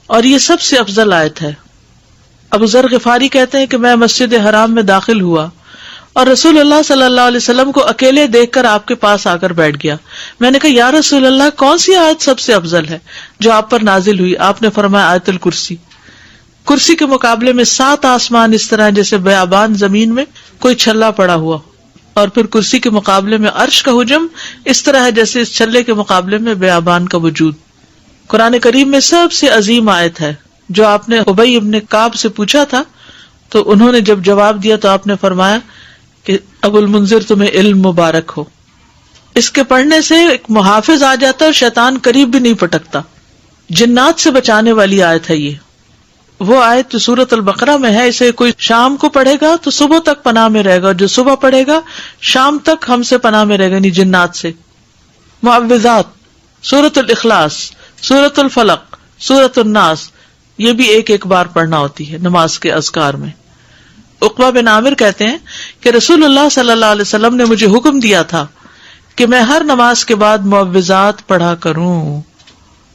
اور یہ سب سے افضل آیت ہے. ابو ذر غفاری کہتے ہیں کہ میں مسجد حرام میں داخل ہوا اور رسول اللہ صلی اللہ علیہ وسلم کو اکیلے دیکھ کر آپ کے پاس آ کر بیٹھ گیا. میں نے کہا یا رسول اللہ کون سی آیت سب سے افضل ہے جو آپ پر نازل ہوئی؟ آپ نے فرمایا آیت الکرسی. کرسی کے مقابلے میں 7 آسمان اس طرح جیسے بیابان زمین میں کوئی چھلا پڑا ہوا، اور پھر کرسی کے مقابلے میں عرش کا حجم اس طرح ہے جیسے اس چھلے کے مقابلے میں بیابان کا وجود. قرآن کریم میں سب سے عظیم آیت ہے. جو آپ نے ابی ابن کعب سے پوچھا تھا تو انہوں نے جب جواب دیا تو آپ نے فرمایا کہ ابو المنذر تمہیں علم مبارک ہو. اس کے پڑھنے سے ایک محافظ آ جاتا ہے اور شیطان قریب بھی نہیں پٹکتا. جنات سے بچانے والی آیت ہے یہ. وہ آیت جو سورۃ البقرہ میں ہے، اسے کوئی شام کو پڑھے گا تو صبح تک پناہ میں رہے گا، اور جو صبح پڑھے گا شام تک ہم سے پناہ میں رہے گا، یعنی جنات سے. معوذات، سورۃ الاخلاص، سورۃ الفلق، سورۃ الناس، یہ بھی ایک بار پڑھنا ہوتی ہے نماز کے اذکار میں. عقبہ بن عامر کہتے ہیں کہ رسول اللہ صلی اللہ علیہ وسلم نے مجھے حکم دیا تھا کہ میں ہر نماز کے بعد معوذات پڑھا کروں.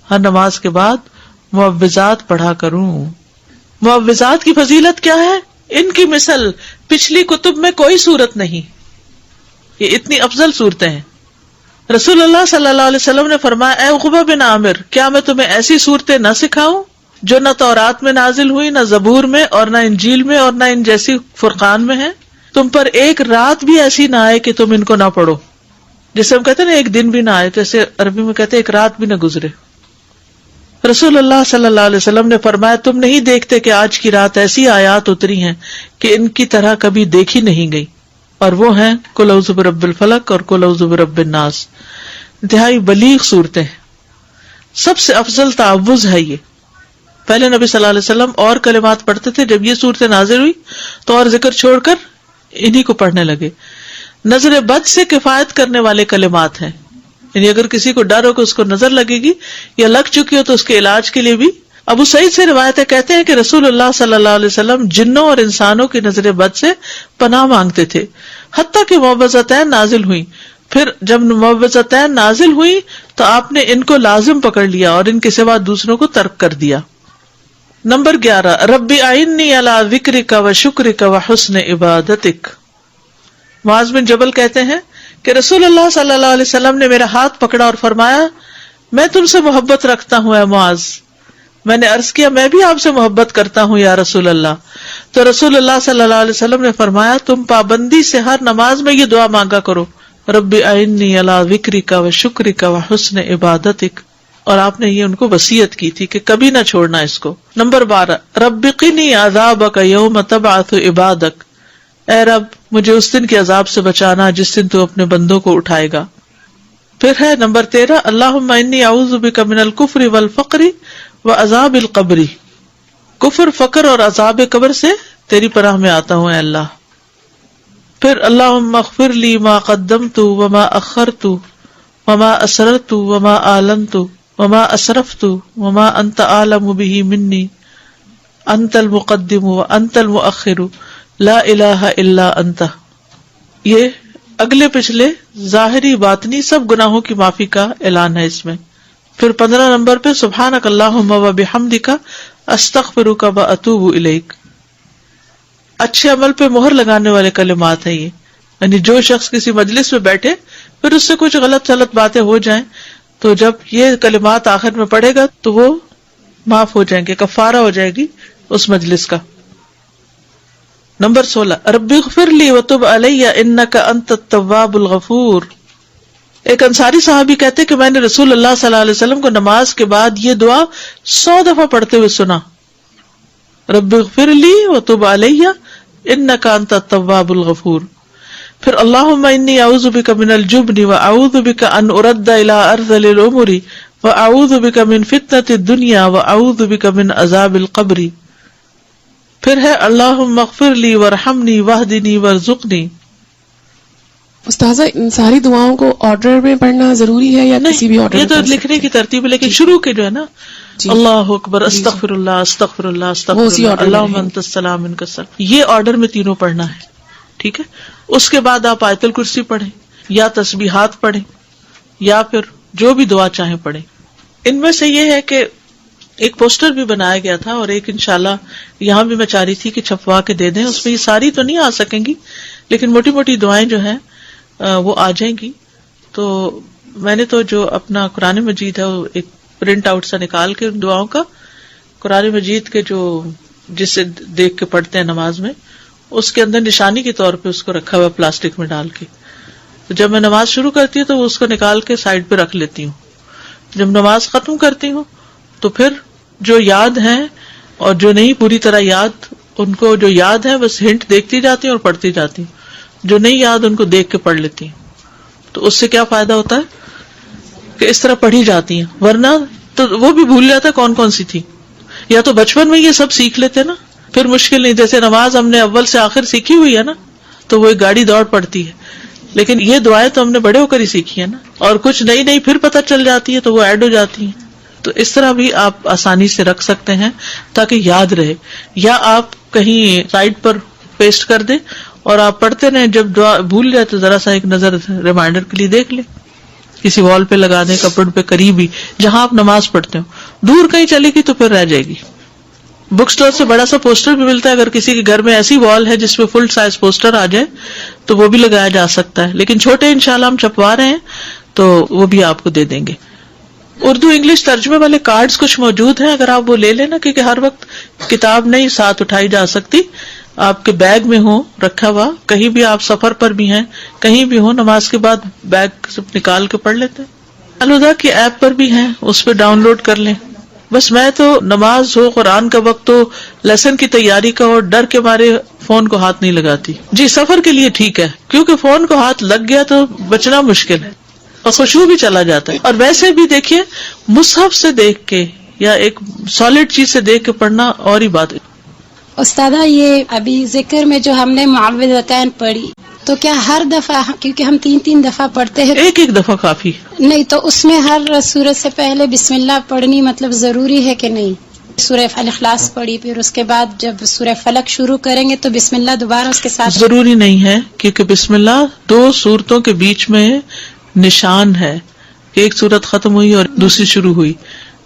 ہر نماز کے بعد معوذات پڑھا کروں. معوذات کی فضیلت کیا ہے؟ ان کی مثل پچھلی کتب میں کوئی صورت نہیں. یہ اتنی افضل صورتیں ہیں. رسول اللہ صلی اللہ علیہ وسلم نے فرمایا، اے عقبہ بن عامر، کیا میں تمہیں ایسی صورتیں نہ سکھاؤں جو نہ تورات میں نازل ہوئی، نہ زبور میں، اور نہ انجیل میں، اور نہ ان جیسی فرقان میں ہے؟ تم پر ایک رات بھی ایسی نہ آئے کہ تم ان کو نہ پڑھو. جیسے ہم کہتے ہیں نا ایک دن بھی نہ آئے، تو ایسے عربی میں کہتے ہیں ایک رات بھی نہ گزرے. رسول اللہ صلی اللہ علیہ وسلم نے فرمایا تم نہیں دیکھتے کہ آج کی رات ایسی آیات اتری ہیں کہ ان کی طرح کبھی دیکھی نہیں گئی، اور وہ ہیں قل اعوذ برب الفلق اور قل اعوذ برب الناس. انتہائی بلیغ صورتیں ہیں، سب سے افضل تعوذ ہے یہ. پہلے نبی صلی اللہ علیہ وسلم اور کلمات پڑھتے تھے، جب یہ صورتیں نازل ہوئی تو اور ذکر چھوڑ کر انہی کو پڑھنے لگے. نظر بد سے کفایت کرنے والے کلمات ہیں، یعنی اگر کسی کو ڈر ہو کہ اس کو نظر لگے گی یا لگ چکی ہو تو اس کے علاج کے لیے بھی. ابو سعید سے روایتیں کہتے ہیں کہ رسول اللہ صلی اللہ علیہ وسلم جنوں اور انسانوں کی نظر بد سے پناہ مانگتے تھے، حتیٰ کہ معوذتین نازل ہوئی. پھر جب معوذتین نازل ہوئی تو آپ نے ان کو لازم پکڑ لیا اور ان کے سوا دوسروں کو ترک کر دیا. نمبر 11 رب اعنی علی ذکرک و شکرک و حسن عبادتک. معاذ بن جبل کہتے ہیں کہ رسول اللہ صلی اللہ علیہ وسلم نے میرا ہاتھ پکڑا اور فرمایا میں تم سے محبت رکھتا ہوں اے معاذ. میں نے عرض کیا میں بھی آپ سے محبت کرتا ہوں یا رسول اللہ. تو رسول اللہ صلی اللہ علیہ وسلم نے فرمایا تم پابندی سے ہر نماز میں یہ دعا مانگا کرو، رب اعنی علی ذکرک و شکرک و حسن عبادتک. اور آپ نے یہ ان کو وصیت کی تھی کہ کبھی نہ چھوڑنا اس کو. نمبر 12 رب قنی عذابک یوم تبعث عبادک. اے رب مجھے اس دن کے عذاب سے بچانا جس دن تو اپنے بندوں کو اٹھائے گا. پھر ہے نمبر 13 اللہم انی اعوذ بک من الکفر والفقر وعذاب القبر. کفر، فقر اور عذاب قبر سے تیری پناہ میں آتا ہوں اے اللہ. پھر اللہم اغفر لی ما قدمت وما اخرت وما اسررت وما اعلنت وما اسرفت وما انت اعلم به منی انت المقدم وانت المؤخر لا الہ الا انت. یہ اگلے پچھلے ظاہری باطنی سب گناہوں کی معافی کا اعلان ہے اس میں. پھر 15 نمبر پہ سبحانک اللہم و بحمدک استغفرک و اتوب الیک. اچھے عمل پہ مہر لگانے والے کلمات ہیں یہ، یعنی جو شخص کسی مجلس میں بیٹھے پھر اس سے کچھ غلط باتیں ہو جائیں تو جب یہ کلمات آخر میں پڑھے گا تو وہ معاف ہو جائیں گے، کفارہ ہو جائے گی اس مجلس کا. نمبر 16 رب اغفر لی وتب علی انک انت التواب الغفور. ایک انصاری صحابی کہتے کہ میں نے رسول اللہ صلی اللہ علیہ وسلم کو نماز کے بعد یہ دعا 100 دفعہ پڑھتے ہوئے سنا، رب اغفر لی وتب علی انک انت التواب الغفور. پھر اللہم انی اعوذ بک من الجبن واعوذ بک ان ارد الی ارذل الامور واعوذ بک من فتنۃ الدنیا واعوذ بک من عذاب القبر. پھر ہے اللہم اغفر لی وارحمنی واہدنی وارزقنی. استاذہ ان ساری دعاؤں کو آرڈر میں پڑھنا ضروری ہے یا کسی بھی آرڈر میں؟ یہ تو لکھنے کی ترتیب ہے، لیکن شروع کے جو ہے نا اللہ اکبر استغفر اللہ استغفر اللہ استغفر اللہ اللہم انت السلام منک السلام، یہ آرڈر میں تینوں پڑھنا ہے. ٹھیک ہے، اس کے بعد آپ آیت الکرسی پڑھیں یا تسبیحات پڑھیں یا پھر جو بھی دعا چاہیں پڑھیں. ان میں سے یہ ہے کہ ایک پوسٹر بھی بنایا گیا تھا اور ایک انشاءاللہ یہاں بھی میں چاہ رہی تھی کہ چھپوا کے دے دیں. اس میں یہ ساری تو نہیں آ سکیں گی لیکن موٹی موٹی دعائیں جو ہیں وہ آ جائیں گی. تو میں نے تو جو اپنا قرآن مجید ہے وہ ایک پرنٹ آؤٹ سا نکال کے دعاؤں کا قرآن مجید کے جو جسے دیکھ کے پڑھتے ہیں نماز میں اس کے اندر نشانی کے طور پہ اس کو رکھا ہوا پلاسٹک میں ڈال کے. تو جب میں نماز شروع کرتی ہوں تو وہ اس کو نکال کے سائڈ پہ رکھ لیتی ہوں. جب نماز ختم کرتی ہوں تو پھر جو یاد ہیں اور جو نہیں پوری طرح یاد ان کو جو یاد ہے بس ہنٹ دیکھتی جاتی ہوں اور پڑھتی جاتی ہوں، جو نہیں یاد ان کو دیکھ کے پڑھ لیتی ہوں. تو اس سے کیا فائدہ ہوتا ہے کہ اس طرح پڑھی جاتی ہیں، ورنہ تو وہ بھی بھول جاتا کون کون سی تھی. یا تو بچپن میں یہ سب سیکھ لیتے نا پھر مشکل نہیں، جیسے نماز ہم نے اول سے آخر سیکھی ہوئی ہے نا تو وہ ایک گاڑی دوڑ پڑتی ہے، لیکن یہ دعائیں تو ہم نے بڑے ہو کر ہی سیکھی ہے نا، اور کچھ نئی نئی پھر پتہ چل جاتی ہے تو وہ ایڈ ہو جاتی ہیں. تو اس طرح بھی آپ آسانی سے رکھ سکتے ہیں تاکہ یاد رہے، یا آپ کہیں سائڈ پر پیسٹ کر دیں اور آپ پڑھتے رہیں، جب دعا بھول جائے تو ذرا سا ایک نظر ریمائنڈر کے لیے دیکھ لیں، کسی وال پہ لگا دیں، کپڑ پہ قریب ہی جہاں آپ نماز پڑھتے ہو. دور کہیں چلے گی تو پھر رہ جائے گی. بک سٹور سے بڑا سا پوسٹر بھی ملتا ہے، اگر کسی کے گھر میں ایسی وال ہے جس پہ فل سائز پوسٹر آ جائے تو وہ بھی لگایا جا سکتا ہے، لیکن چھوٹے انشاءاللہ ہم چھپوا رہے ہیں تو وہ بھی آپ کو دے دیں گے. اردو انگلش ترجمے والے کارڈز کچھ موجود ہیں، اگر آپ وہ لے لینا، کیونکہ ہر وقت کتاب نہیں ساتھ اٹھائی جا سکتی، آپ کے بیگ میں ہو رکھا ہوا، کہیں بھی آپ سفر پر بھی ہیں کہیں بھی ہو، نماز کے بعد بیگ سے نکال کے پڑھ لیتے ہیں. الہدا کی ایپ پر بھی ہیں، اس پہ ڈاؤن لوڈ کر لیں. بس میں تو نماز ہو، قرآن کا وقت ہو، لیسن کی تیاری کا ہو، ڈر کے مارے فون کو ہاتھ نہیں لگاتی. جی سفر کے لیے ٹھیک ہے، کیونکہ فون کو ہاتھ لگ گیا تو بچنا مشکل ہے اور خشوع بھی چلا جاتا ہے. اور ویسے بھی دیکھیے مصحف سے دیکھ کے یا ایک سالڈ چیز سے دیکھ کے پڑھنا اور ہی بات ہے. استاذہ یہ ابھی ذکر میں جو ہم نے معوذتین پڑھی تو کیا ہر دفعہ، کیونکہ ہم 3 دفعہ پڑھتے ہیں، ایک دفعہ کافی نہیں تو اس میں ہر سورت سے پہلے بسم اللہ پڑھنی مطلب ضروری ہے کہ نہیں؟ سورہ الاخلاص پڑھی، پھر اس کے بعد جب سورہ فلق شروع کریں گے تو بسم اللہ دوبارہ اس کے ساتھ؟ ضروری نہیں ہے، کیونکہ بسم اللہ 2 سورتوں کے بیچ میں نشان ہے کہ ایک سورت ختم ہوئی اور دوسری شروع ہوئی.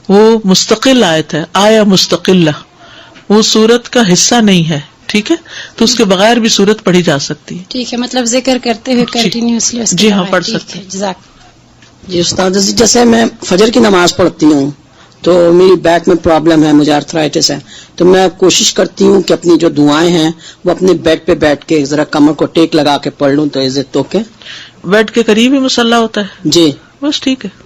وہ مستقل آیت ہے، آیا مستقلہ، وہ سورت کا حصہ نہیں ہے. ٹھیک ہے، تو اس کے بغیر بھی سورت پڑھی جا سکتی ہے. ٹھیک ہے، مطلب ذکر کرتے ہوئے کنٹینیوسلی. جی ہاں پڑھ سکتے ہیں. جزاک. جی استاد جیسے میں فجر کی نماز پڑھتی ہوں تو میری بیک میں پرابلم ہے، مجھے آرتھرائٹس ہے، تو میں کوشش کرتی ہوں کہ اپنی جو دعائیں ہیں وہ اپنے بیڈ پہ بیٹھ کے ذرا کمر کو ٹیک لگا کے پڑھ لوں. تو عزت تو کے بیڈ کے قریب ہی مصلی ہوتا ہے. جی بس ٹھیک ہے.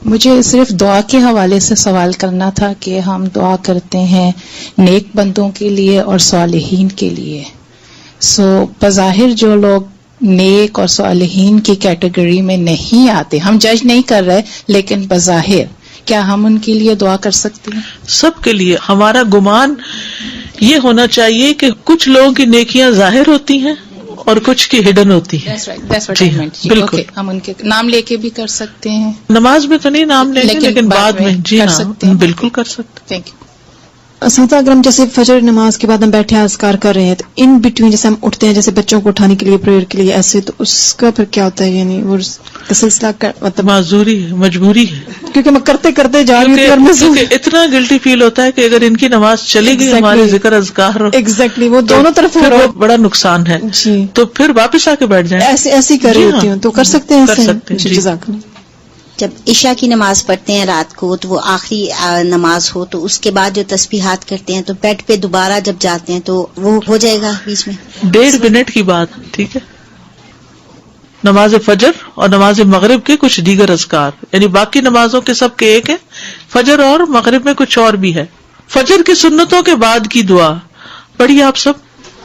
مجھے صرف دعا کے حوالے سے سوال کرنا تھا کہ ہم دعا کرتے ہیں نیک بندوں کے لیے اور صالحین کے لیے. بظاہر جو لوگ نیک اور صالحین کی کیٹیگری میں نہیں آتے، ہم جج نہیں کر رہے، لیکن بظاہر کیا ہم ان کے لیے دعا کر سکتے ہیں؟ سب کے لیے. ہمارا گمان یہ ہونا چاہیے کہ کچھ لوگوں کی نیکیاں ظاہر ہوتی ہیں اور کچھ کی ہڈن ہوتی ہیں. بالکل. ہم ان کے نام لے کے بھی کر سکتے ہیں. نماز میں تو نہیں نام لیں گے لیکن بعد میں جی کر ہاں سکتے ہیں. بالکل کر سکتے. Thank you. اساتذہ اگر ہم جیسے فجر نماز کے بعد ہم بیٹھے اذکار کر رہے ہیں تو ان بٹوین جیسے ہم اٹھتے ہیں جیسے بچوں کو اٹھانے کے لیے پریئر کے لیے ایسے، تو اس کا پھر کیا ہوتا ہے؟ یعنی وہ سلسلہ مطلب معذوری ہے، مجبوری ہے، کیونکہ میں کرتے کرتے جا رہی ہوں کیونکہ اتنا گلٹی فیل ہوتا ہے کہ اگر ان کی نماز چلی گئی ہمارے ذکر اذکار ایگزیکٹلی وہ دونوں طرف پھر وہ بڑا نقصان ہے. جی تو پھر واپس آ کے بیٹھ جائیں. ایسی کر رہی ہوتی ہوں تو کر سکتے ہیں. کر سکتے ہیں. جزاک اللہ. جب عشاء کی نماز پڑھتے ہیں رات کو تو وہ آخری نماز ہو تو اس کے بعد جو تسبیحات کرتے ہیں تو بیڈ پہ دوبارہ جب جاتے ہیں تو وہ ہو جائے گا بیچ میں 1.5 منٹ کی بات. ٹھیک ہے. نماز فجر اور نماز مغرب کے کچھ دیگر اذکار، یعنی باقی نمازوں کے سب کے ایک ہے، فجر اور مغرب میں کچھ اور بھی ہے. فجر کی سنتوں کے بعد کی دعا پڑھیے آپ سب.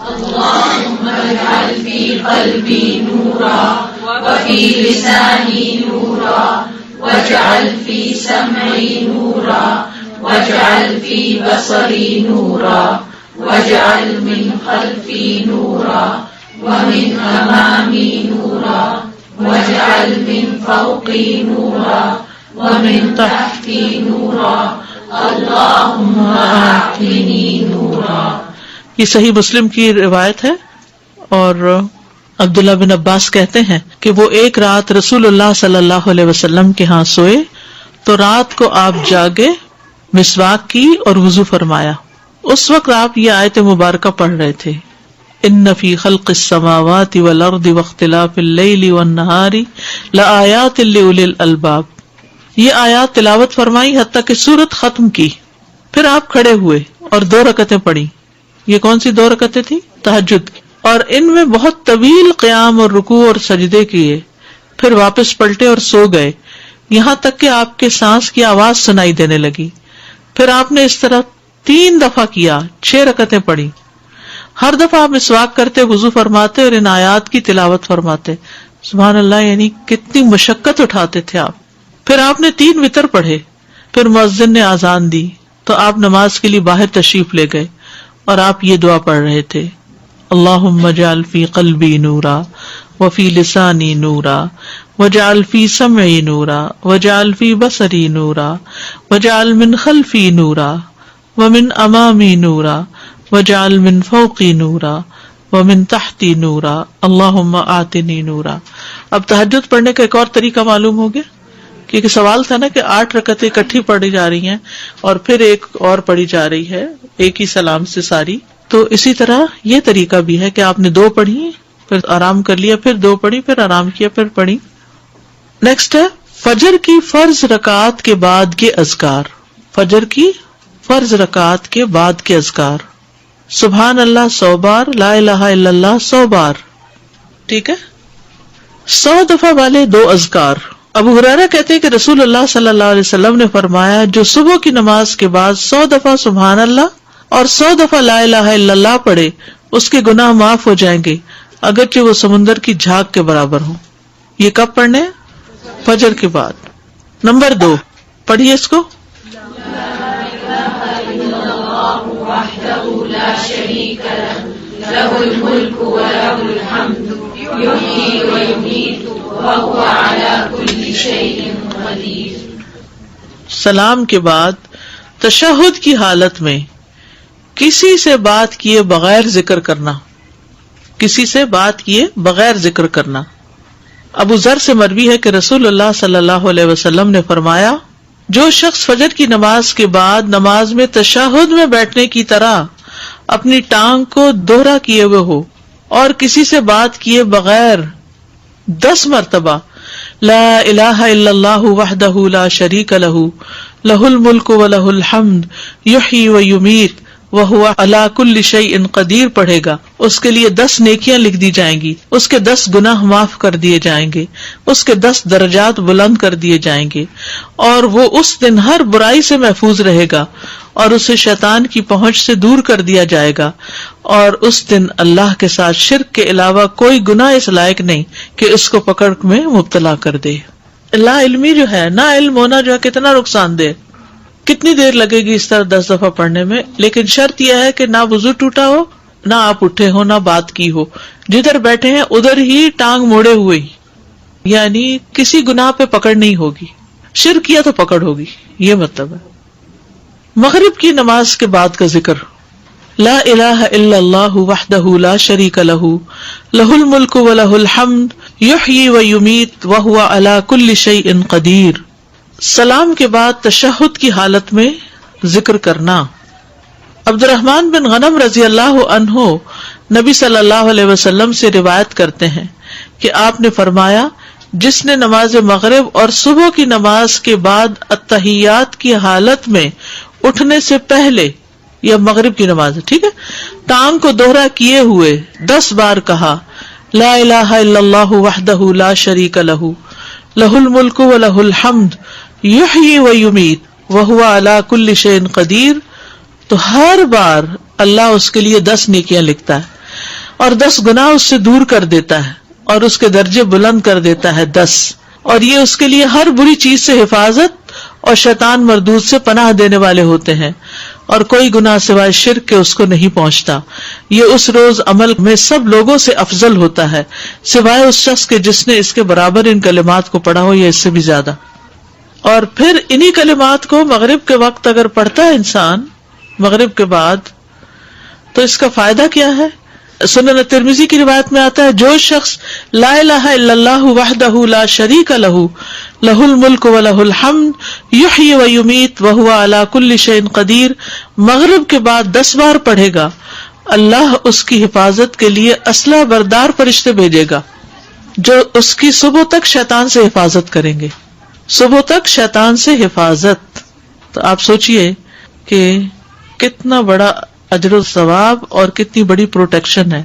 اللہم اجعل فی قلبی نورا وفی لسانی نورا واجعل فی سمعی نورا واجعل فی بصری نورا واجعل من خلفی نورا ومن امامی نورا واجعل من فوقی نورا ومن تحتی نورا اللہم اعطنی نورا. یہ صحیح مسلم کی روایت ہے اور عبداللہ بن عباس کہتے ہیں کہ وہ ایک رات رسول اللہ صلی اللہ علیہ وسلم کے ہاں سوئے تو رات کو آپ جاگے، مسواک کی اور وضو فرمایا. اس وقت آپ یہ آیت مبارکہ پڑھ رہے تھے، ان فی خلق السماوات والارض واختلاف اللیل والنہار لآیات لأولی الالباب. یہ آیات تلاوت فرمائی حتیٰ کہ سورت ختم کی. پھر آپ کھڑے ہوئے اور 2 رکعتیں پڑھی. یہ کون سی 2 رکعتیں تھی؟ تہجد کی. اور ان میں بہت طویل قیام اور رکوع اور سجدے کیے. پھر واپس پلٹے اور سو گئے، یہاں تک کہ آپ کے سانس کی آواز سنائی دینے لگی. پھر آپ نے اس طرح 3 دفعہ کیا، 6 رکعتیں پڑھی. ہر دفعہ آپ مسواک کرتے، وضو فرماتے اور ان آیات کی تلاوت فرماتے. سبحان اللہ، یعنی کتنی مشقت اٹھاتے تھے آپ. پھر آپ نے 3 وتر پڑھے. پھر مؤذن نے اذان دی تو آپ نماز کے لیے باہر تشریف لے گئے اور آپ یہ دعا پڑھ رہے تھے، اللہم اجعل فی قلبی نورا وفی لسانی نورا واجعل فی سمعی نورا واجعل فی بصری نورا واجعل من خلفی نورا ومن امامی نورا واجعل من فوقی نورا ومن تحتی نورا اللہم آتنی نورا. اب تہجد پڑھنے کا ایک اور طریقہ معلوم ہو گیا، کیونکہ سوال تھا نا کہ 8 رکعتیں اکٹھی پڑھی جا رہی ہیں اور پھر ایک اور پڑھی جا رہی ہے ایک ہی سلام سے ساری. تو اسی طرح یہ طریقہ بھی ہے کہ آپ نے 2 پڑھی، پھر آرام کر لیا، پھر 2 پڑھی، پھر آرام کیا، پھر پڑھی. نیکسٹ ہے فجر کی فرض رکعات کے بعد کے اذکار. فجر کی فرض رکعات کے بعد کے اذکار، سبحان اللہ 100 بار، لا الہ الا اللہ 100 بار. ٹھیک ہے. 100 دفعہ والے 2 اذکار، ابو ہریرہ کہتے ہیں کہ رسول اللہ صلی اللہ علیہ وسلم نے فرمایا جو صبح کی نماز کے بعد 100 دفعہ سبحان اللہ اور 100 دفعہ لا الہ الا اللہ پڑھے اس کے گناہ معاف ہو جائیں گے اگرچہ وہ سمندر کی جھاگ کے برابر ہوں. یہ کب پڑھنے؟ فجر کے بعد. نمبر 2 پڑھیے اس کو. سلام کے بعد تشہد کی حالت میں کسی سے بات کیے بغیر ذکر کرنا. کسی سے بات کیے بغیر ذکر کرنا. ابو ذر سے مروی ہے کہ رسول اللہ صلی اللہ علیہ وسلم نے فرمایا جو شخص فجر کی نماز کے بعد نماز میں تشہد میں بیٹھنے کی طرح اپنی ٹانگ کو دوہرا کیے ہوئے ہو اور کسی سے بات کیے بغیر 10 مرتبہ لا الہ الا اللہ وحدہ لا شریک لہ لہ الملک ولہ الحمد یحیی و یمیت وہو علی کل شیء قدیر پڑھے گا اس کے لیے 10 نیکیاں لکھ دی جائیں گی, اس کے 10 گناہ معاف کر دیے جائیں گے, اس کے 10 درجات بلند کر دیے جائیں گے اور وہ اس دن ہر برائی سے محفوظ رہے گا اور اسے شیطان کی پہنچ سے دور کر دیا جائے گا اور اس دن اللہ کے ساتھ شرک کے علاوہ کوئی گناہ اس لائق نہیں کہ اس کو پکڑ میں مبتلا کر دے. لا علمی جو ہے, نا علم ہونا جو ہے کتنا نقصان دہ. کتنی دیر لگے گی اس طرح 10 دفعہ پڑھنے میں, لیکن شرط یہ ہے کہ نہ وضو ٹوٹا ہو, نہ آپ اٹھے ہو, نہ بات کی ہو, جدھر بیٹھے ہیں ادھر ہی ٹانگ موڑے ہوئے ہی, یعنی کسی گناہ پہ پکڑ نہیں ہوگی. شرک کیا تو پکڑ ہوگی, یہ مطلب ہے. مغرب کی نماز کے بعد کا ذکر لا الہ الا اللہ وحدہ لا شریک لہ لہ الملک ولہ الحمد یحیی و یمیت وہو علی کل شیء قدیر. سلام کے بعد تشہد کی حالت میں ذکر کرنا. عبد الرحمن بن غنم رضی اللہ عنہ نبی صلی اللہ علیہ وسلم سے روایت کرتے ہیں کہ آپ نے فرمایا جس نے نماز مغرب اور صبح کی نماز کے بعد التحیات کی حالت میں اٹھنے سے پہلے, یا مغرب کی نماز ٹھیک ہے, ٹانگ کو دوہرا کیے ہوئے 10 بار کہا لا الہ الا اللہ وحدہ لا شریک لہ لہ الملک ولہ الحمد یحیی و یمیت وہو علی کل شیء قدیر, تو ہر بار اللہ اس کے لیے 10 نیکیاں لکھتا ہے اور 10 گناہ اس سے دور کر دیتا ہے اور اس کے درجے بلند کر دیتا ہے 10, اور یہ اس کے لیے ہر بری چیز سے حفاظت اور شیطان مردود سے پناہ دینے والے ہوتے ہیں اور کوئی گناہ سوائے شرک کے اس کو نہیں پہنچتا. یہ اس روز عمل میں سب لوگوں سے افضل ہوتا ہے سوائے اس شخص کے جس نے اس کے برابر ان کلمات کو پڑھا ہو یا اس سے بھی زیادہ. اور پھر انہی کلمات کو مغرب کے وقت اگر پڑھتا ہے انسان مغرب کے بعد, تو اس کا فائدہ کیا ہے؟ سنن ترمذی کی روایت میں آتا ہے جو شخص لا الہ الا اللہ وحدہ لا شریک لہ لہ الملک ولہ الحمد یحیی و یمیت وہو علی کل شیء قدیر مغرب کے بعد 10 بار پڑھے گا, اللہ اس کی حفاظت کے لیے اسلحہ بردار فرشتے بھیجے گا جو اس کی صبح تک شیطان سے حفاظت کریں گے. صبح تک شیطان سے حفاظت, تو آپ سوچئے کہ کتنا بڑا اجر و ثواب اور کتنی بڑی پروٹیکشن ہے.